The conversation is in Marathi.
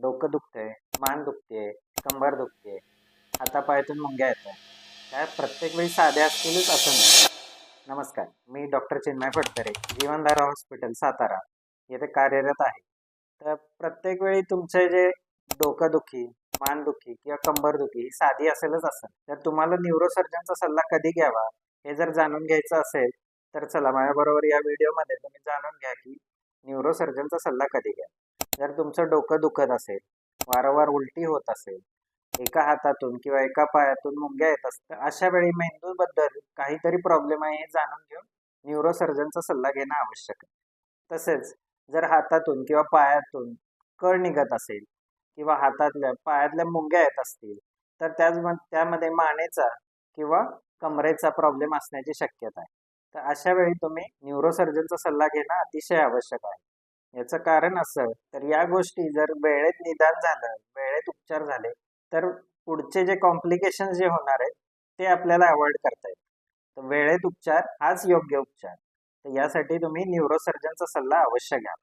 डोकं दुखतंय, मान दुखते, कंबर दुखते, हातापायातून मुंग्या येत आहेत. त्या प्रत्येक वेळी साध्या असतीलच असं नाही. नमस्कार, मी डॉक्टर चिन्मय फडतरे, जीवनधारा हॉस्पिटल सातारा येथे कार्यरत आहे. तर प्रत्येक वेळी तुमचे जे डोकंदुखी, मानदुखी किंवा कंबरदुखी ही साधी असेलच असं. तर तुम्हाला न्यूरोसर्जनचा सल्ला कधी घ्यावा हे जर जाणून घ्यायचं असेल, तर चला माझ्याबरोबर या व्हिडिओमध्ये तुम्ही जाणून घ्या की न्यूरोसर्जनचा सल्ला कधी घ्या. जर तुमचं डोकं दुखत असेल, वारंवार उलटी होत असेल, एका हातातून किंवा एका पायातून मुंग्या येत असतात, अशा वेळी मेंदूबद्दल काहीतरी प्रॉब्लेम आहे हे जाणून घेऊन न्यूरोसर्जनचा सल्ला घेणं आवश्यक आहे. तसेच जर हातातून किंवा पायातून कळ निघत असेल किंवा हातातल्या पायातल्या मुंग्या येत असतील, तर त्यामध्ये मानेचा किंवा कमरेचा प्रॉब्लेम असण्याची शक्यता आहे. तर अशा वेळी तुम्ही न्यूरोसर्जनचा सल्ला घेणं अतिशय आवश्यक आहे. याचं कारण असं, तर या गोष्टी जर वेळेत निदान झालं, वेळेत उपचार झाले, तर पुढचे जे कॉम्प्लिकेशन्स जे होणार आहेत ते आपल्याला अवॉइड करता येईल. तर वेळेत उपचार हाच योग्य उपचार. तर यासाठी तुम्ही न्यूरोसर्जनचा सल्ला अवश्य घ्या.